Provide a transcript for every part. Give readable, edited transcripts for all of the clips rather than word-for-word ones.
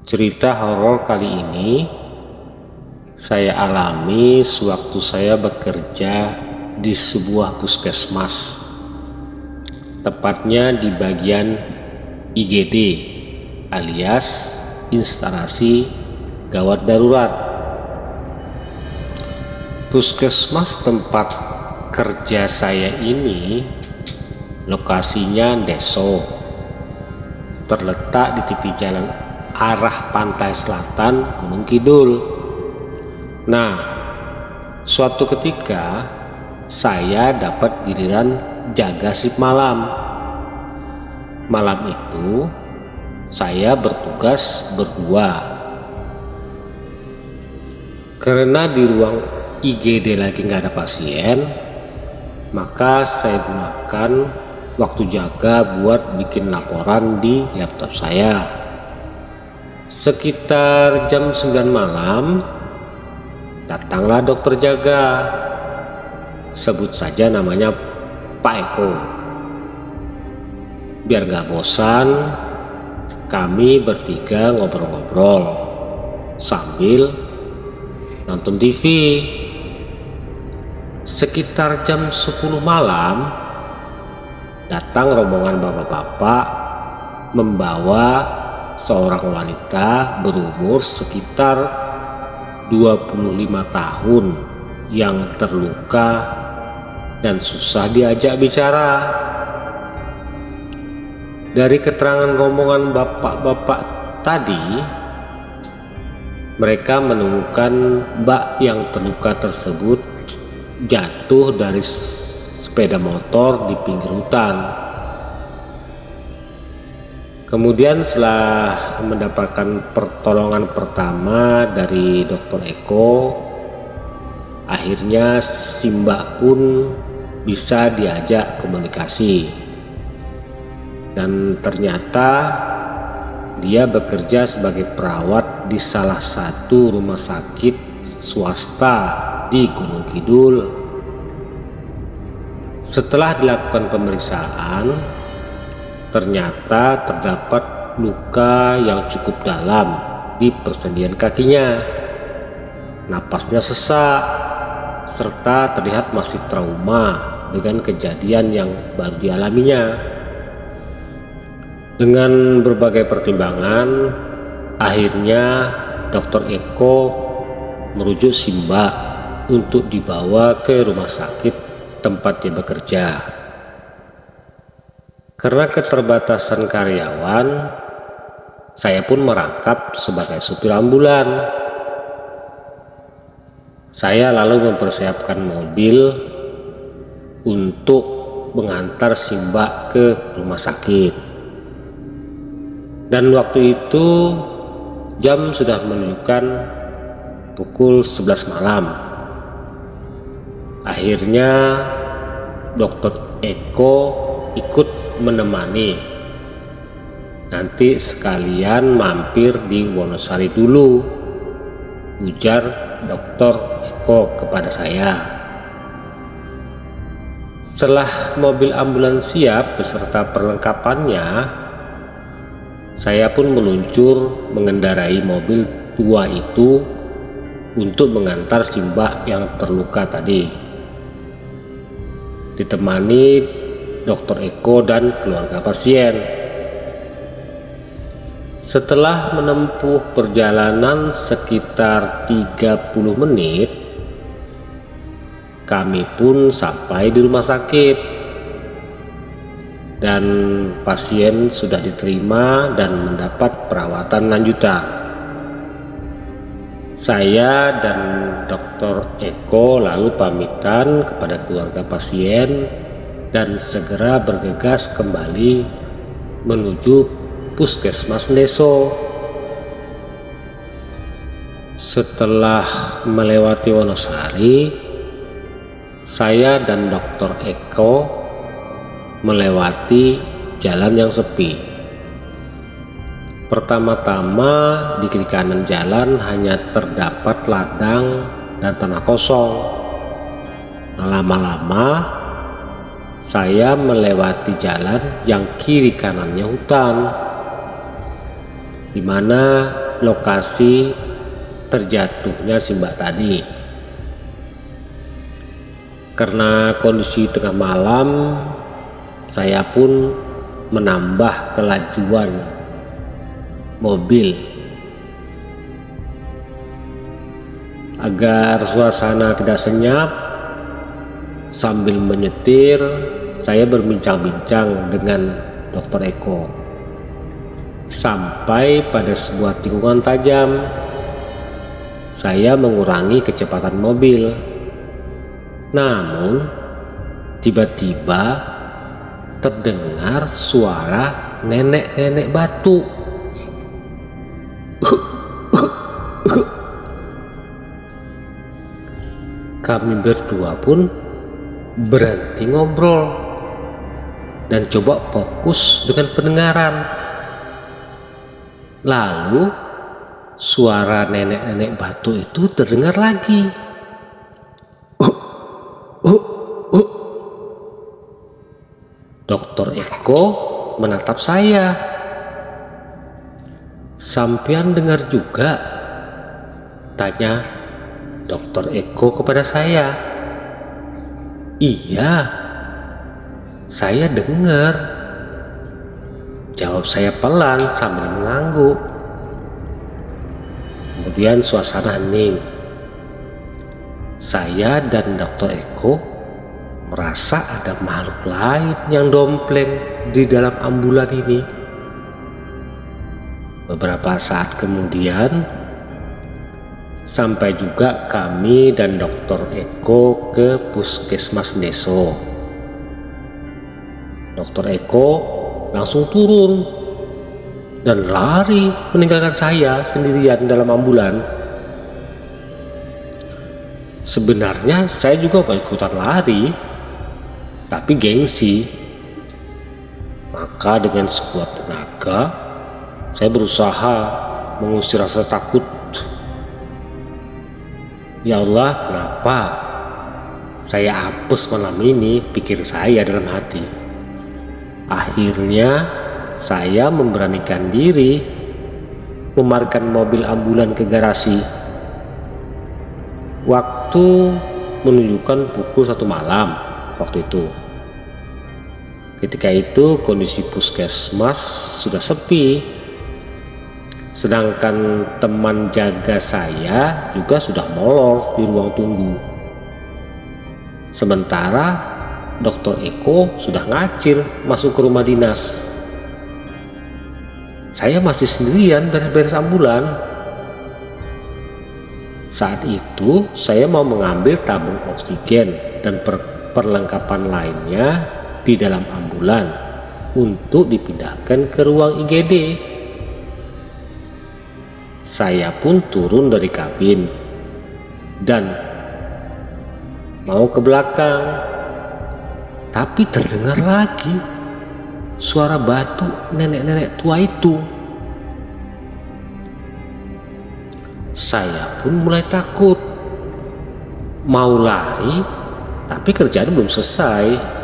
Cerita horor kali ini saya alami sewaktu saya bekerja di sebuah puskesmas, tepatnya di bagian IGD alias instalasi gawat darurat. Puskesmas tempat kerja saya ini lokasinya deso, terletak di tepi jalan arah pantai selatan Gunung Kidul. Nah, suatu ketika saya dapat giliran jaga shift malam. Malam itu saya bertugas berdua. Karena di ruang IGD lagi nggak ada pasien, maka saya gunakan waktu jaga buat bikin laporan di laptop saya. Sekitar jam 9 malam datanglah dokter jaga, sebut saja namanya Pak Eko. Biar gak bosan, kami bertiga ngobrol-ngobrol sambil nonton TV. Sekitar jam 10 malam datang rombongan bapak-bapak membawa seorang wanita berumur sekitar 25 tahun yang terluka dan susah diajak bicara. Dari keterangan rombongan bapak-bapak tadi, mereka menemukan mbak yang terluka tersebut jatuh dari sepeda motor di pinggir hutan. Kemudian setelah mendapatkan pertolongan pertama dari Dr. Eko, akhirnya si mbak pun bisa diajak komunikasi. Dan ternyata dia bekerja sebagai perawat di salah satu rumah sakit swasta di Gunung Kidul. Setelah dilakukan pemeriksaan, ternyata terdapat luka yang cukup dalam di persendian kakinya. Napasnya sesak, serta terlihat masih trauma dengan kejadian yang baru dialaminya. Dengan berbagai pertimbangan, akhirnya Dr. Eko merujuk si mbak untuk dibawa ke rumah sakit tempat dia bekerja. Karena keterbatasan karyawan, saya pun merangkap sebagai supir ambulan. Saya lalu mempersiapkan mobil untuk mengantar si mbak ke rumah sakit. Dan waktu itu jam sudah menunjukkan pukul 11 malam. Akhirnya Dr. Eko ikut menemani. Nanti sekalian mampir di Wonosari dulu, ujar Dr. Eko kepada saya. Setelah mobil ambulans siap beserta perlengkapannya, saya pun meluncur mengendarai mobil tua itu untuk mengantar si mbak yang terluka tadi, ditemani Dr. Eko dan keluarga pasien. Setelah menempuh perjalanan sekitar 30 menit, kami pun sampai di rumah sakit dan pasien sudah diterima dan mendapat perawatan lanjutan. Saya dan Dr. Eko lalu pamitan kepada keluarga pasien dan segera bergegas kembali menuju puskesmas deso. Setelah melewati Wonosari, saya dan Dr. Eko melewati jalan yang sepi. Pertama-tama di kiri kanan jalan hanya terdapat ladang dan tanah kosong. Lama-lama saya melewati jalan yang kiri kanannya hutan, di mana lokasi terjatuhnya si Mbak tadi. Karena kondisi tengah malam, saya pun menambah kelajuan mobil agar suasana tidak senyap. Sambil menyetir, saya berbincang-bincang dengan Dr. Eko sampai pada sebuah tikungan tajam. Saya mengurangi kecepatan mobil, namun tiba-tiba terdengar suara nenek-nenek batu. Kami berdua pun berhenti ngobrol dan coba fokus dengan pendengaran. Lalu suara nenek-nenek batu itu terdengar lagi. Dr. Eko menatap saya. "Sampean dengar juga?" tanya Dr. Eko kepada saya. "Iya, saya dengar," jawab saya pelan sambil mengangguk. Kemudian suasana hening. Saya dan Dr. Eko merasa ada makhluk lain yang dompleng di dalam ambulan ini. Beberapa saat kemudian sampai juga kami dan Dr. Eko ke puskesmas Deso. Dr. Eko langsung turun dan lari meninggalkan saya sendirian dalam ambulan. Sebenarnya saya juga mau ikutan lari, tapi gengsi. Maka dengan sekuat tenaga saya berusaha mengusir rasa takut. "Ya Allah, kenapa saya apes malam ini?" pikir saya dalam hati. Akhirnya saya memberanikan diri memarkirkan mobil ambulan ke garasi. Waktu menunjukkan pukul 1 malam waktu itu. Ketika itu kondisi puskesmas sudah sepi. Sedangkan teman jaga saya juga sudah molor di ruang tunggu. Sementara Dr. Eko sudah ngacir masuk ke rumah dinas. Saya masih sendirian beres-beres ambulan. Saat itu saya mau mengambil tabung oksigen dan perlengkapan lainnya di dalam ambulan untuk dipindahkan ke ruang IGD. Saya pun turun dari kabin dan mau ke belakang, tapi terdengar lagi suara batu nenek-nenek tua itu. Saya pun mulai takut, mau lari, tapi kerjaan belum selesai.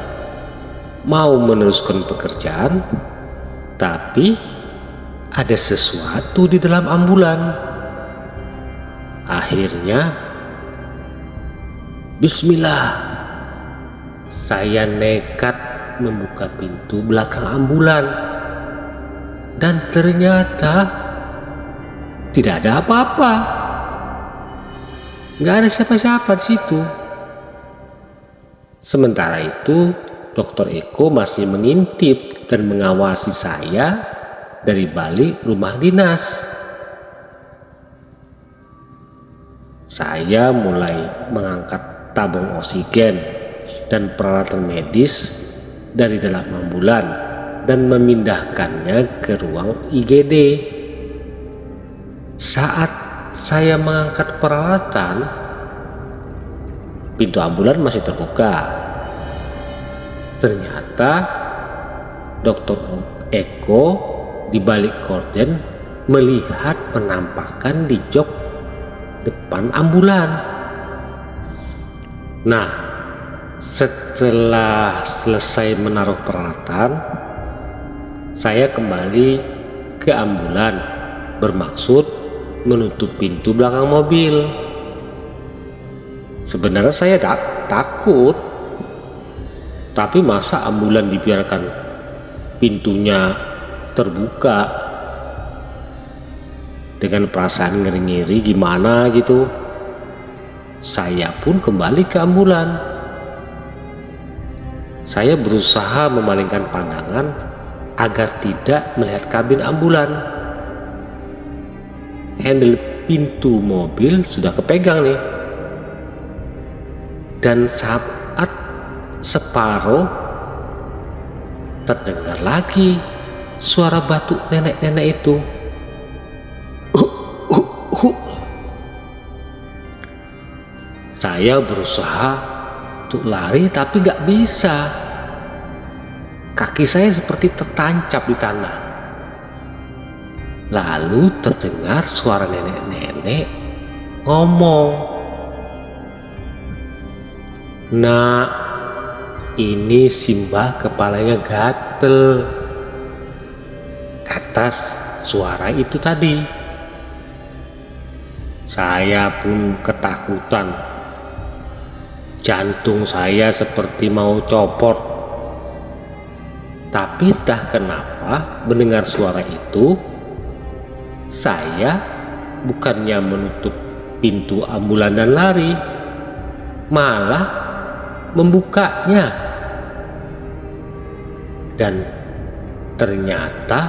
Mau meneruskan pekerjaan, tapi ada sesuatu di dalam ambulan. Akhirnya, bismillah, saya nekat membuka pintu belakang ambulan. Dan ternyata tidak ada apa-apa. Nggak ada siapa-siapa di situ. Sementara itu, Dr. Eko masih mengintip dan mengawasi saya dari balik rumah dinas. Saya mulai mengangkat tabung oksigen dan peralatan medis dari dalam ambulan dan memindahkannya ke ruang IGD. Saat saya mengangkat peralatan, pintu ambulan masih terbuka. Ternyata Dr. Eko di balik korden melihat penampakan di jok depan ambulan. Nah, setelah selesai menaruh peralatan, saya kembali ke ambulan bermaksud menutup pintu belakang mobil. Sebenarnya saya takut, tapi masa ambulan dibiarkan pintunya terbuka? Dengan perasaan ngeri-ngeri gimana gitu, saya pun kembali ke ambulan. Saya berusaha memalingkan pandangan agar tidak melihat kabin ambulan. Handle pintu mobil sudah kepegang nih. Dan saat separuh terdengar lagi suara batuk nenek-nenek itu. Saya berusaha untuk lari tapi gak bisa. Kaki saya seperti tertancap di tanah. Lalu terdengar suara nenek-nenek ngomong, "Nak, ini Simbah kepalanya gatel," kata suara itu tadi. Saya pun ketakutan. Jantung saya seperti mau copot. Tapi entah kenapa mendengar suara itu, saya bukannya menutup pintu ambulan dan lari, malah membukanya. Dan ternyata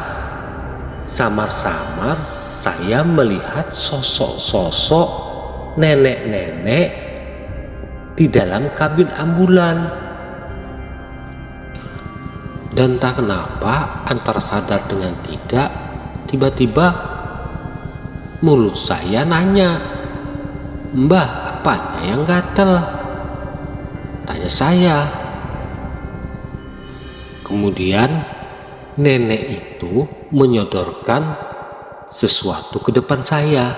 samar-samar saya melihat sosok-sosok nenek-nenek di dalam kabin ambulan. Dan tak kenapa antara sadar dengan tidak, tiba-tiba mulut saya nanya, "Mbah, apanya yang gatel?" tanya saya. Kemudian nenek itu menyodorkan sesuatu ke depan saya.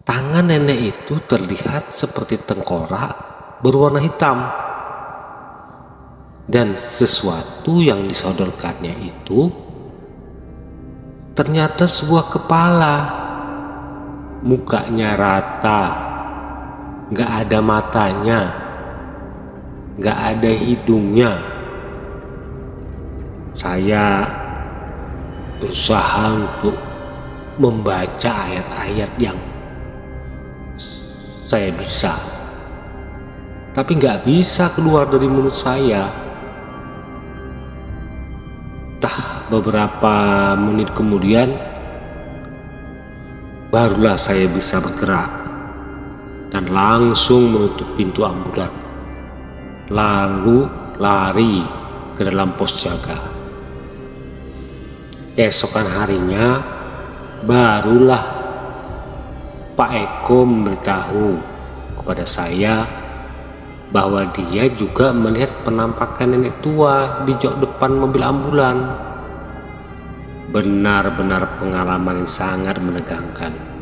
Tangan nenek itu terlihat seperti tengkorak berwarna hitam. Dan sesuatu yang disodorkannya itu ternyata sebuah kepala. Mukanya rata, gak ada matanya, gak ada hidungnya. Saya berusaha untuk membaca ayat-ayat yang saya bisa, tapi gak bisa keluar dari mulut saya. Beberapa menit kemudian barulah saya bisa bergerak dan langsung menutup pintu ambulan, lalu lari ke dalam pos jaga. Keesokan harinya barulah Pak Eko memberitahu kepada saya bahwa dia juga melihat penampakan nenek tua di jok depan mobil ambulan. Benar-benar pengalaman yang sangat menegangkan.